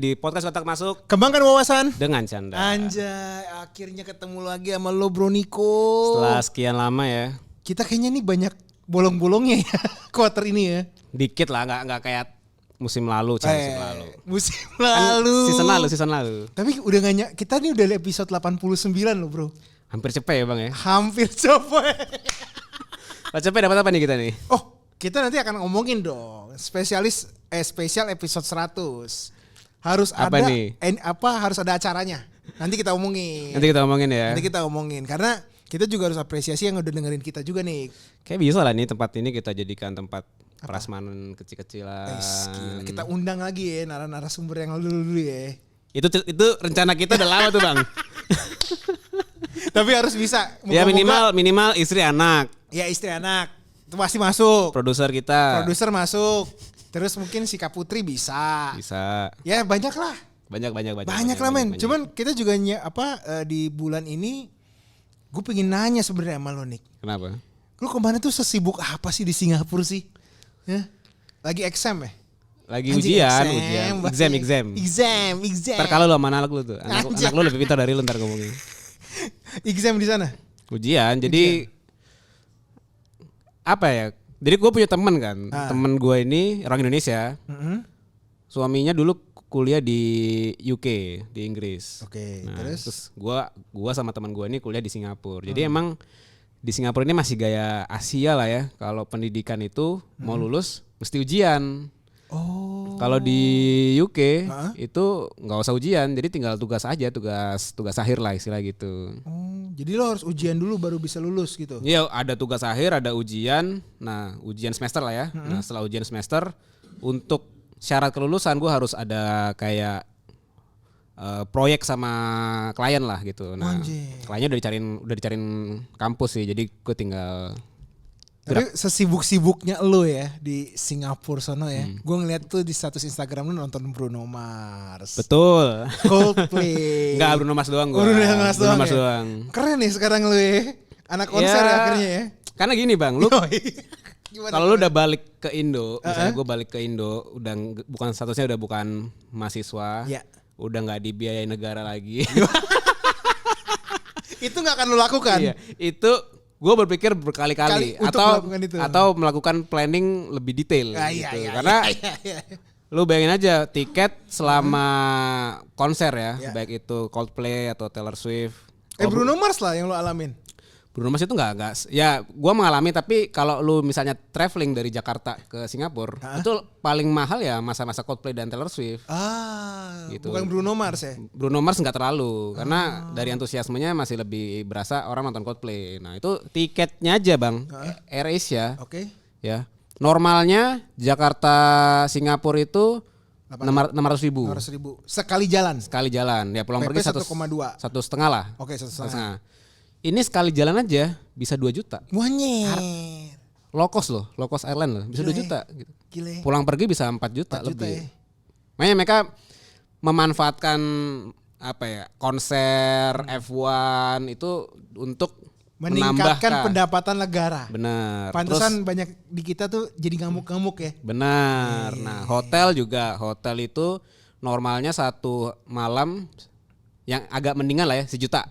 di podcast Kotak Masuk. Kembangkan wawasan Dengan Canda. Anjay, akhirnya ketemu lagi sama lo Bro Niko. Setelah sekian lama ya. Kita kayaknya nih banyak bolong-bolongnya ya quarter ini ya. Dikit lah, nggak kayak musim lalu, musim lalu. Musim lalu. Season lalu. Tapi udah kita nih udah episode 89 loh Bro. Hampir cepet ya Bang ya. Hampir cepet. Pak cepet dapat apa nih kita nih? Oh, kita nanti akan ngomongin dong spesial episode 100. Harus apa ada nih? Harus ada acaranya. Nanti kita omongin. Nanti kita omongin ya. Nanti kita omongin karena kita juga harus apresiasi yang udah dengerin kita juga nih. Kayak bisa lah nih tempat ini kita jadikan tempat prasmanan kecil-kecilan. Gila. Kita undang lagi ya narasumber yang dulu ya. Itu rencana kita udah lama tuh Bang. Tapi harus bisa. Ya minimal istri anak. Ya istri anak. Itu pasti masuk. Produser kita. Produser masuk. Terus mungkin si Kak Putri bisa. Bisa. Ya banyak lah. Banyak lah men. Cuman kita juga di bulan ini gue pengen nanya sebenarnya sama lo Nick. Kenapa? Lo kemana tuh sesibuk apa sih di Singapura sih? Ya? Lagi exam ya? Lagi ujian. Exam. Ntar kalau lu sama anak lu tuh. Anak lu lebih pintar dari lu ntar ngomongin. Exam di sana? Ujian. Jadi apa ya? Jadi gue punya temen kan. Temen gue ini orang Indonesia. Suaminya dulu kuliah di UK, di Inggris. Oke. Nah, terus gua sama teman gua ini kuliah di Singapura. Jadi emang di Singapura ini masih gaya Asia lah ya. Kalau pendidikan itu mau lulus mesti ujian. Oh. Kalau di UK itu nggak usah ujian, jadi tinggal tugas aja, tugas akhir lah istilah gitu. Oh, jadi lo harus ujian dulu baru bisa lulus gitu. Iya, ada tugas akhir, ada ujian. Nah, ujian semester lah ya. Nah, setelah ujian semester untuk syarat kelulusan gue harus ada kayak proyek sama klien lah gitu. Nah, kliennya udah dicariin kampus sih, jadi gue tinggal. Tapi sesibuk-sibuknya lo ya di Singapura sono ya. Gue ngeliat tuh di status Instagram lo nonton Bruno Mars. Betul. Coldplay. Enggak, Bruno Mars doang gue. Bruno Mars doang. Keren nih sekarang lo ya. Anak konser ya akhirnya ya. Karena gini Bang, lu kalau lu udah balik ke Indo, misalnya gue balik ke Indo, udah bukan statusnya udah bukan mahasiswa, udah nggak dibiayai negara lagi. Itu nggak akan lu lakukan? Iya, itu gue berpikir berkali-kali atau melakukan planning lebih detail gitu. Karena lu bayangin aja tiket selama konser ya, baik itu Coldplay atau Taylor Swift. Bruno Mars lah yang lu alamin. Bruno Mars itu enggak. Ya gue mengalami, tapi kalau lu misalnya traveling dari Jakarta ke Singapura, itu paling mahal ya masa-masa Coldplay dan Taylor Swift. Gitu. Bukan Bruno Mars ya? Bruno Mars enggak terlalu, karena dari antusiasmenya masih lebih berasa orang nonton Coldplay. Nah itu tiketnya aja Bang, AirAsia. Oke. Ya, normalnya Jakarta Singapura itu 600.000. Sekali jalan. Ya pulang pergi 1,2 lah. Oke, 1,5. Ini sekali jalan aja bisa 2 juta. Wanyer. Low cost airline loh, bisa 2 juta gitu. Gile. Pulang pergi bisa 4 juta 4 lebih. Juta ya. Makanya mereka memanfaatkan konser F1 itu untuk meningkatkan pendapatan negara. Benar. Pantesan banyak di kita tuh jadi ngamuk-ngamuk ya. Benar. Nah, hotel itu normalnya satu malam yang agak mendingan lah ya 1 juta.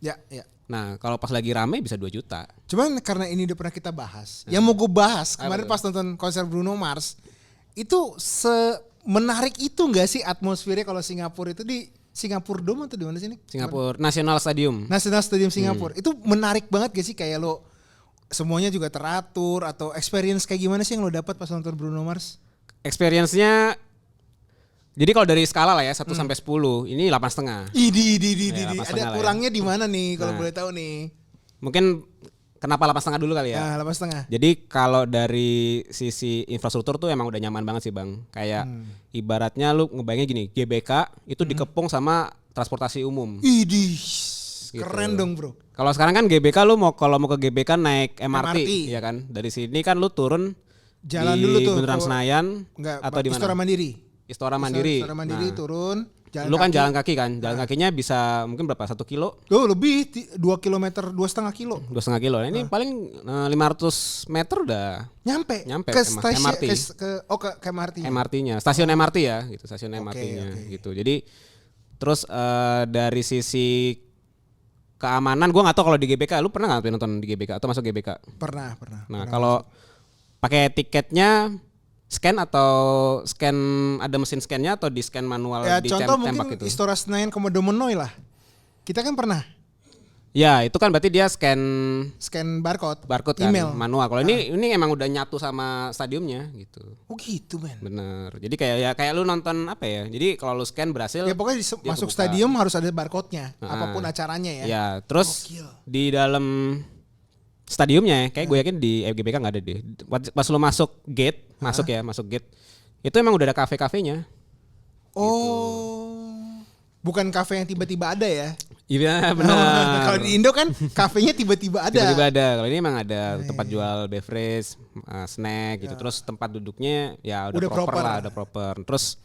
Ya. Nah, kalau pas lagi rame bisa 2 juta. Cuman karena ini udah pernah kita bahas. Yang mau gue bahas kemarin pas nonton konser Bruno Mars, itu menarik itu enggak sih atmosfernya kalau Singapura itu di Singapura Dome atau di mana sih nih? Singapura National Stadium. National Stadium Singapura. Itu menarik banget gak sih kayak lo semuanya juga teratur atau experience kayak gimana sih yang lo dapat pas nonton Bruno Mars? Experience-nya jadi kalau dari skala lah ya 1 sampai 10, ini 8,5. Ada kurangnya di mana nih kalau boleh tahu nih? Mungkin kenapa 8,5 dulu kali ya? 8,5. Jadi kalau dari sisi infrastruktur tuh emang udah nyaman banget sih Bang. Kayak ibaratnya lu ngebayangin gini, GBK itu dikepung sama transportasi umum. Idih. Gitu. Keren dong bro. Kalau sekarang kan GBK lu kalau mau ke GBK naik MRT ya kan. Dari sini kan lu turun jalan di dulu tuh Bundaran Senayan atau di mana? Istora Mandiri. Istora Mandiri Turun. Lu kan jalan kaki kan, jalan kakinya bisa mungkin berapa? 1 kilo? Oh lebih 2 kilometer, 2,5 kilo. 2,5 kilo. Nah, ini paling 500 meter udah Nyampe ke stasiun MRT. ke MRT. MRT-nya, stasiun MRT ya, gitu, stasiun MRT-nya gitu. Jadi terus dari sisi keamanan, gue nggak tahu kalau di GBK, lu pernah nggak nonton di GBK atau masuk GBK? Pernah. Nah kalau pakai tiketnya scan atau scan ada mesin scannya atau di scan manual ya, di contoh tembak mungkin gitu? Istora Senayan Komodo Menoy lah. Kita kan pernah Ya itu kan berarti dia scan barcode kan email. manual. Kalau ini emang udah nyatu sama stadiumnya gitu. Oh gitu men. Bener. Jadi kayak lu nonton apa ya? Jadi kalau lu scan berhasil. Ya pokoknya masuk kebuka. stadium harus ada barcode-nya, apapun acaranya ya. Ya terus Gokil. di dalam stadiumnya ya, kayak gue yakin di GBK nggak ada deh. Pas lu masuk gate, masuk gate, itu emang udah ada kafe-kafenya. Oh, bukan kafe yang tiba-tiba ada ya? Iya benar. Kalau di Indo kan kafenya tiba-tiba ada. Tiba-tiba ada. Kalau ini emang ada tempat jual beverage, snack gitu. Terus tempat duduknya ya udah proper lah, udah proper. Terus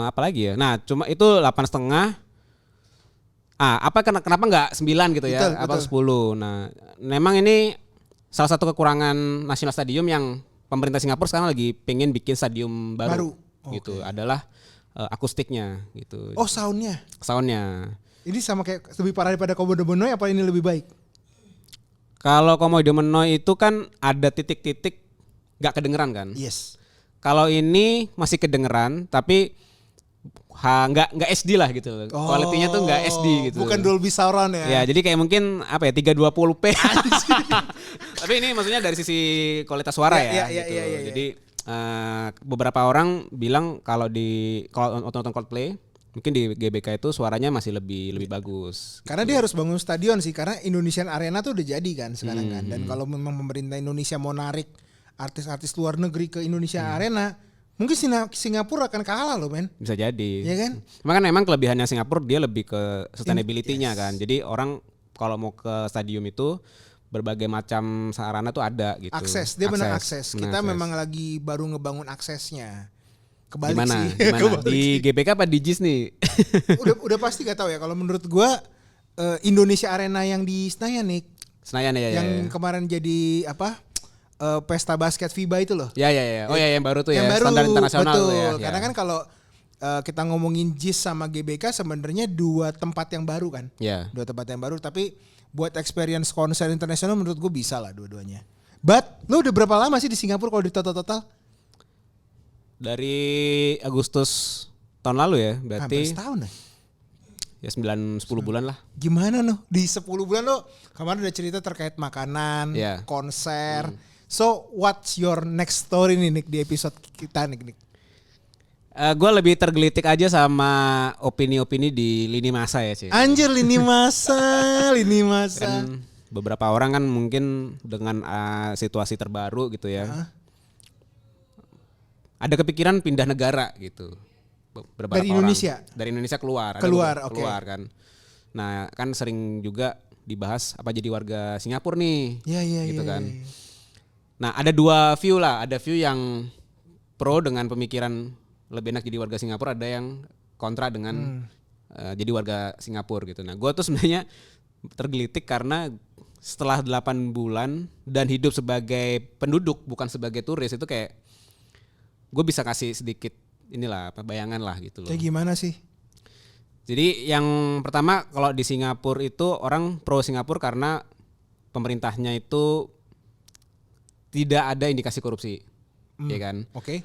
apa lagi ya? Nah, cuma itu 8,5. Kenapa nggak 9 gitu ya? Betul. 10. Nah, memang ini salah satu kekurangan National Stadium yang pemerintah Singapura sekarang lagi pengen bikin stadium baru. Gitu. Adalah akustiknya gitu. Oh, soundnya. Ini sama kayak lebih parah daripada Komodo Menoy, apa ini lebih baik? Kalau Komodo Menoy itu kan ada titik-titik nggak kedengeran kan? Yes. Kalau ini masih kedengeran tapi nggak SD lah gitu. Kualitinya tuh nggak SD gitu. Bukan Dolby Surround ya. Ya, jadi kayak mungkin 320p. Tapi ini maksudnya dari sisi kualitas suara ya. Jadi beberapa orang bilang kalau nonton Coldplay mungkin di GBK itu suaranya masih lebih bagus. Karena dia harus bangun stadion sih, karena Indonesian Arena tuh udah jadi kan sekarang kan. Dan kalau memang pemerintah Indonesia mau narik artis-artis luar negeri ke Indonesia Arena, mungkin Singapura akan kalah loh men. Bisa jadi. Iya kan? Memang kelebihannya Singapura dia lebih ke sustainability-nya kan. Jadi orang kalau mau ke stadium itu berbagai macam sarana tuh ada gitu. Dia benar akses. Kita memang lagi baru ngebangun aksesnya. Kebalik Gimana? sih. Di GBK apa di JIS nih? udah pasti gak tahu ya. Kalau menurut gua Indonesia Arena yang di Senayan nih. Senayan ya. Yang kemarin jadi pesta basket FIBA itu loh. Ya. Oh ya yang baru tuh yang ya. Baru, Standar internasional betul. tuh ya. Karena kan kalau kita ngomongin JIS sama GBK sebenarnya dua tempat yang baru kan. Ya. Dua tempat yang baru, tapi buat experience konser internasional menurut gue bisa lah dua-duanya. But lo udah berapa lama sih di Singapura kalau di total? Dari Agustus tahun lalu ya, berarti hampir setahun ya 9-10 bulan lah. Gimana no? Di 10 bulan lo kemarin udah cerita terkait makanan, konser. So what's your next story nih Nick di episode kita Nick? Gue lebih tergelitik aja sama opini-opini di lini masa ya sih. Anjir lini masa. Kan beberapa orang kan mungkin dengan situasi terbaru gitu ya. Ada kepikiran pindah negara gitu. Dari Indonesia? Dari Indonesia keluar. Keluar kan. Nah kan sering juga dibahas apa jadi warga Singapura nih. Gitu kan. Nah ada dua view lah. Ada view yang pro dengan pemikiran lebih enak jadi warga Singapura. Ada yang kontra dengan jadi warga Singapura gitu. Nah gue tuh sebenarnya tergelitik karena setelah 8 bulan dan hidup sebagai penduduk bukan sebagai turis itu kayak gue bisa kasih sedikit bayangan lah gitu loh. Kayak gimana sih? Jadi yang pertama kalau di Singapura itu orang pro Singapura karena pemerintahnya itu tidak ada indikasi korupsi, ya kan? Oke.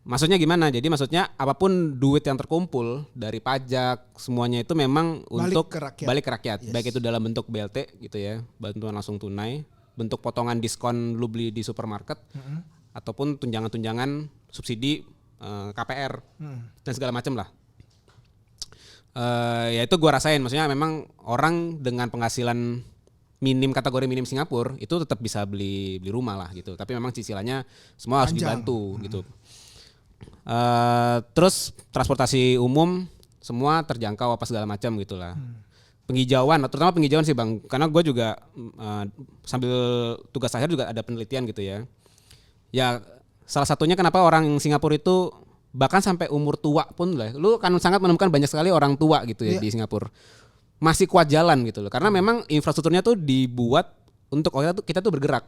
Maksudnya gimana? Jadi maksudnya apapun duit yang terkumpul dari pajak semuanya itu memang untuk balik ke rakyat. Yes. Baik itu dalam bentuk BLT gitu ya, bantuan langsung tunai, bentuk potongan diskon lu beli di supermarket, ataupun tunjangan-tunjangan subsidi KPR dan segala macam lah. Ya itu gue rasain, maksudnya memang orang dengan penghasilan kategori minim Singapura itu tetap bisa beli rumah lah gitu. Tapi memang cicilannya semua harus dibantu gitu. Terus transportasi umum semua terjangkau apa segala macam gitulah. Penghijauan, terutama penghijauan sih bang, karena gue juga sambil tugas akhir juga ada penelitian gitu ya. Ya salah satunya kenapa orang Singapura itu bahkan sampai umur tua pun lah, lu kan sangat menemukan banyak sekali orang tua gitu ya di Singapura masih kuat jalan gitu loh, karena memang infrastrukturnya tuh dibuat untuk kita tuh bergerak,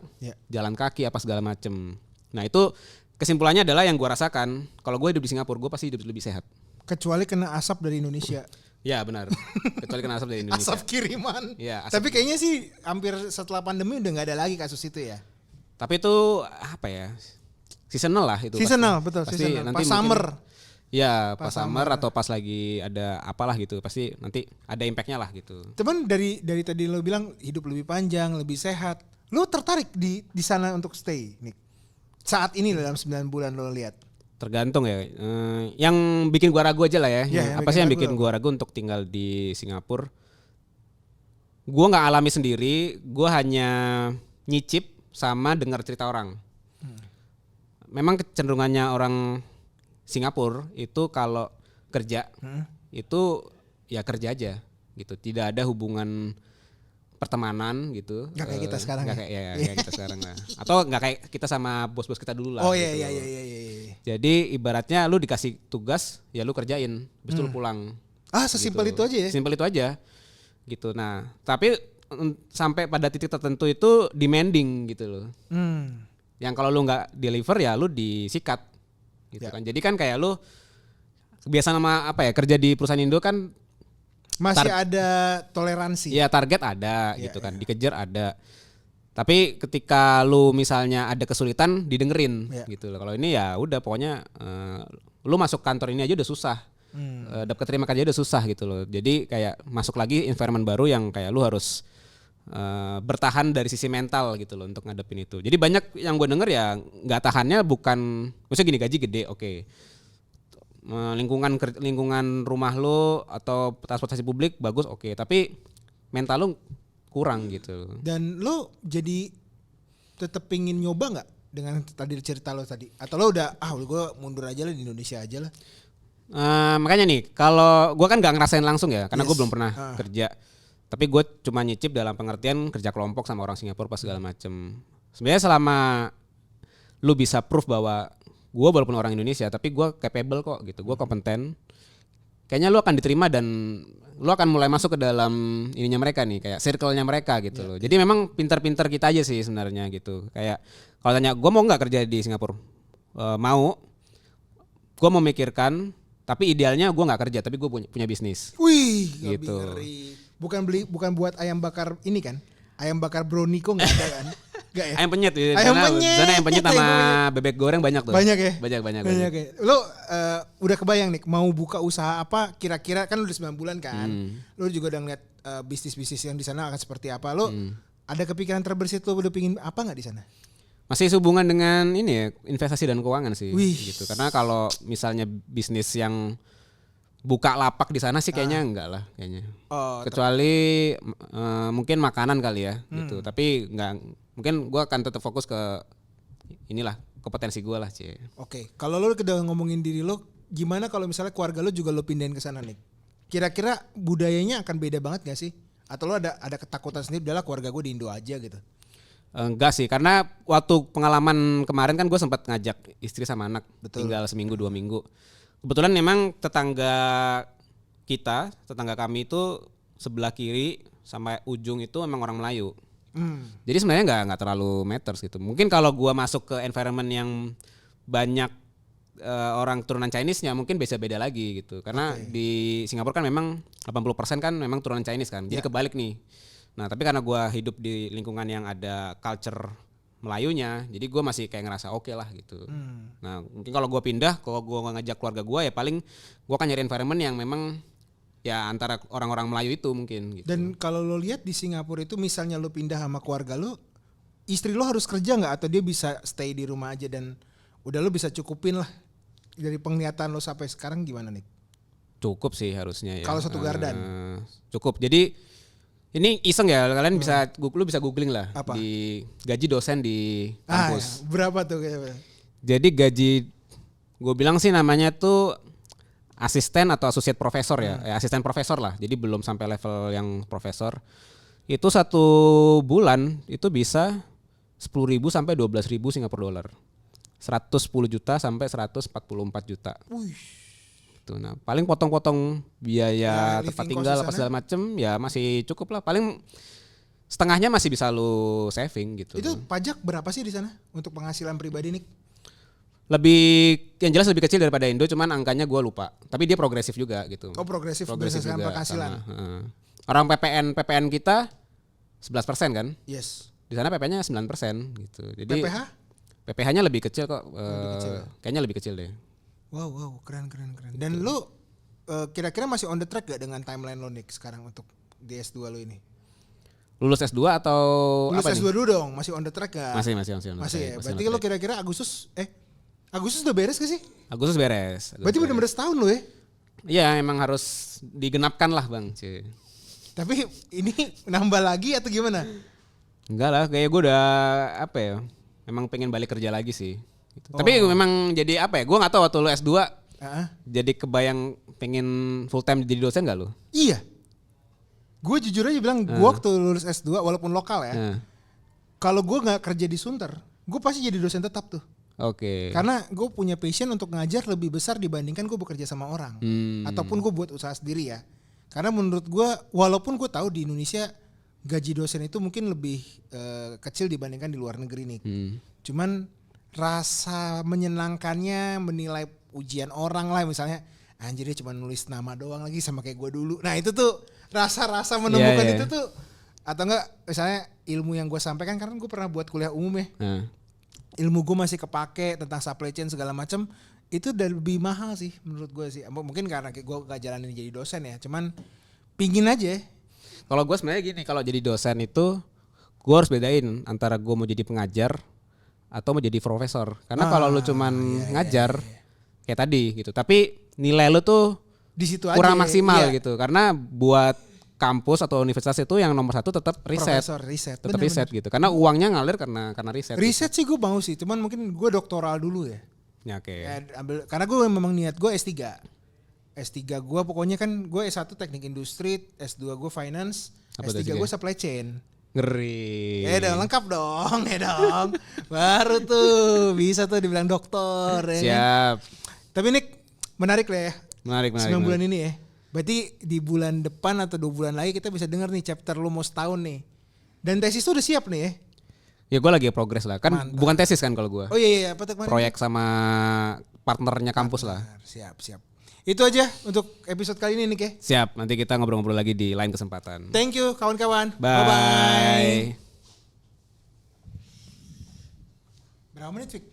jalan kaki apa segala macem. Nah itu kesimpulannya adalah yang gua rasakan kalau gue hidup di Singapura, gue pasti hidup lebih sehat. Kecuali kena asap dari Indonesia. Ya benar. Kecuali kena asap dari Indonesia. Asap kiriman. Ya, Tapi kayaknya sih hampir setelah pandemi udah nggak ada lagi kasus itu ya. Tapi itu apa ya? Seasonal lah itu. Seasonal, betul. Pasti Seasonal. nanti Pas summer. Ya, pas summer atau pas lagi ada apalah gitu, pasti nanti ada impactnya lah gitu. Cuman dari tadi lo bilang hidup lebih panjang, lebih sehat. Lo tertarik di sana untuk stay, Nick? Saat ini dalam 9 bulan lo lihat. Tergantung ya. Yang bikin gua ragu aja lah ya. Apa sih yang bikin gua ragu untuk tinggal di Singapura? Gua nggak alami sendiri, gua hanya nyicip sama dengar cerita orang. Memang kecenderungannya orang Singapura itu kalau kerja itu ya kerja aja gitu. Tidak ada hubungan pertemanan gitu. Gak kayak kita sekarang. Gak kayak kita sekarang lah. Atau gak kayak kita sama bos-bos kita dulu lah. Oh gitu. iya. Jadi ibaratnya lu dikasih tugas ya lu kerjain, habis itu lu pulang. Sesimpel gitu. itu aja ya. Simpel itu aja. Gitu. Nah, tapi sampai pada titik tertentu itu demanding gitu loh. Yang kalau lu nggak deliver ya lu disikat. Gitu kan. Jadi kan kayak lu kebiasaan sama apa ya, kerja di perusahaan Indo kan masih ada toleransi. Ya target ada gitu kan, dikejar ada. Tapi ketika lu misalnya ada kesulitan didengerin gitu loh. Kalau ini ya udah pokoknya lu masuk kantor ini aja udah susah. Dapat terima kerja udah susah gitu loh. Jadi kayak masuk lagi environment baru yang kayak lu harus bertahan dari sisi mental gitu loh untuk ngadepin itu. Jadi banyak yang gue denger ya nggak tahannya bukan, maksudnya gini gaji gede oke. Lingkungan rumah lo atau transportasi publik bagus oke, tapi mental lo kurang gitu. Dan lo jadi tetap pingin nyoba nggak dengan tadi cerita lo tadi, atau lo udah gue mundur aja lah di Indonesia aja lah? Makanya nih kalau gue kan nggak ngerasain langsung ya karena gue belum pernah kerja, tapi gue cuma nyicip dalam pengertian kerja kelompok sama orang Singapura pas segala macem. Sebenarnya selama lo bisa proof bahwa gue walaupun orang Indonesia tapi gue capable kok gitu, gue kompeten, kayaknya lu akan diterima dan lu akan mulai masuk ke dalam ininya mereka nih, kayak circle-nya mereka gitu loh. Jadi memang pintar-pintar kita aja sih sebenarnya gitu. Kayak kalau tanya gue mau nggak kerja di Singapura, mau, gue memikirkan, tapi idealnya gue nggak kerja tapi gue punya bisnis. Wih, gitu. Bukan buat ayam bakar ini kan? Ayam bakar Broniko nggak ada kan? Gak ya? Ayam penyet ya. Ayam penyet sama bebek goreng banyak tuh. Banyak ya? Banyak. Ya. Lo udah kebayang nih mau buka usaha apa kira-kira, kan udah 9 bulan kan. Lo juga udah ngeliat bisnis-bisnis yang di sana akan seperti apa. Lo ada kepikiran terbersit lo udah pingin apa nggak di sana? Masih hubungan dengan ini ya, investasi dan keuangan sih. Gitu. Karena kalau misalnya bisnis yang buka lapak di sana sih kayaknya enggak lah kayaknya. Kecuali mungkin makanan kali ya gitu. Tapi enggak, mungkin gue akan tetap fokus ke inilah kompetensi gue lah cie. Oke, kalau lo udah ngomongin diri lo, gimana kalau misalnya keluarga lo juga lo pindahin ke sana nih? Kira-kira budayanya akan beda banget gak sih? Atau lo ada ketakutan sendiri, udahlah keluarga gue di Indo aja gitu? Enggak sih, karena waktu pengalaman kemarin kan gue sempat ngajak istri sama anak tinggal seminggu 2 minggu. Kebetulan memang tetangga kami itu sebelah kiri sampai ujung itu memang orang Melayu. Jadi sebenarnya nggak terlalu matters gitu. Mungkin kalau gua masuk ke environment yang banyak orang turunan Chinese-nya mungkin bisa beda lagi gitu. Karena di Singapura kan memang 80% kan memang turunan Chinese kan. Jadi kebalik nih. Nah, tapi karena gua hidup di lingkungan yang ada culture Melayunya, jadi gue masih kayak ngerasa oke lah gitu. Nah mungkin kalau gue pindah, kalau gue ngajak keluarga gue ya paling gue akan nyari environment yang memang ya antara orang-orang Melayu itu mungkin. Gitu. Dan kalau lo lihat di Singapura itu, misalnya lo pindah sama keluarga lo, istri lo harus kerja nggak atau dia bisa stay di rumah aja dan udah lo bisa cukupin lah dari penglihatan lo sampai sekarang gimana nih? Cukup sih harusnya ya. Kalau satu gardan. Cukup. Jadi ini iseng ya, kalian lu bisa googling lah. Apa? Di gaji dosen di kampus. Berapa tuh kayaknya? Jadi gaji, gue bilang sih namanya tuh asisten atau associate profesor ya, asisten profesor lah. Jadi belum sampai level yang profesor. Itu 1 bulan itu bisa 10.000 sampai 12.000 Singapura dolar. 110 juta sampai 144 juta. Wih. Gitu. Nah, paling potong-potong biaya tempat living tinggal cost apa di sana. segala macem ya masih cukup lah. Paling setengahnya masih bisa lu saving gitu. Itu pajak berapa sih di sana untuk penghasilan pribadi nih? Lebih yang jelas lebih kecil daripada Indo, cuman angkanya gue lupa. Tapi dia progresif juga gitu. Oh, progresif berdasarkan penghasilan. Orang PPN kita 11% kan? Yes. Di sana PPN-nya 9% gitu. Jadi PPH? PPH-nya lebih kecil kok. kecil ya? Kayaknya lebih kecil deh. Wow, keren. Dan lu kira-kira masih on the track gak dengan timeline lo nih sekarang untuk di S2 lo ini? Lulus S2 atau Lulus apa S2 nih? dulu dong, masih on the track gak? Masih ya. Berarti on lo track. kira-kira Agustus udah beres gak sih? Agustus beres. Berarti bener-bener setahun lo ya? Iya, emang harus digenapkan lah Bang. Cie. Tapi ini nambah lagi atau gimana? Enggak lah, kayak gue udah apa ya? Memang pengen balik kerja lagi sih. Gitu. Tapi memang jadi apa ya? Gue nggak tahu waktu lu S2 jadi kebayang pengen full time jadi dosen gak lu? Iya. Gue jujur aja bilang gue waktu lulus S2 walaupun lokal ya. Kalau gue nggak kerja di Sunter, gue pasti jadi dosen tetap tuh. Oke. Karena gue punya passion untuk ngajar lebih besar dibandingkan gue bekerja sama orang. Ataupun gue buat usaha sendiri ya. Karena menurut gue walaupun gue tahu di Indonesia gaji dosen itu mungkin lebih kecil dibandingkan di luar negeri nih. Cuman rasa menyenangkannya menilai ujian orang lah misalnya. Anjir dia cuma nulis nama doang lagi sama kayak gue dulu. Nah itu tuh rasa-rasa menemukan itu tuh. Atau enggak misalnya ilmu yang gue sampaikan karena gue pernah buat kuliah umum ya. Ilmu gue masih kepake tentang supply chain segala macam itu udah lebih mahal sih menurut gue sih. Mungkin karena gue gak jalanin jadi dosen ya, cuman pingin aja. Kalau gue sebenarnya gini, kalau jadi dosen itu gue harus bedain antara gue mau jadi pengajar atau mau jadi profesor. Karena kalau lu cuman ngajar kayak tadi gitu, tapi nilai lu tuh Di situ kurang aja, maksimal iya. gitu. Karena buat kampus atau universitas itu yang nomor satu tetap riset. Profesor riset. Tetap Bener, riset gitu. Karena uangnya ngalir karena riset. Riset sih gue mau sih, cuman mungkin gue doktoral dulu ya. Ya, oke. Ya, karena gue memang niat gue S3. S3 gue pokoknya kan gue S1 teknik industri, S2 gue finance, Apa tuh S3 S3? gue supply chain. Ngeri. Ya dong lengkap dong, ya dong. Baru tuh bisa tuh dibilang dokter. Ya. Siap. Tapi Nick menarik lah ya. Menarik. 9 bulan ini ya. Berarti di bulan depan atau 2 bulan lagi kita bisa dengar nih chapter lu mau setahun nih. Dan tesis tuh udah siap nih ya. Ya gue lagi progres lah. Kan Mantap. bukan tesis kan kalau gue. Oh iya apa tuh kemarin? Proyek sama partnernya kampus lah. Siap. Itu aja untuk episode kali ini Nick ya. Siap, nanti kita ngobrol-ngobrol lagi di lain kesempatan. Thank you kawan-kawan. Bye. Bye-bye. Berapa menit Fik?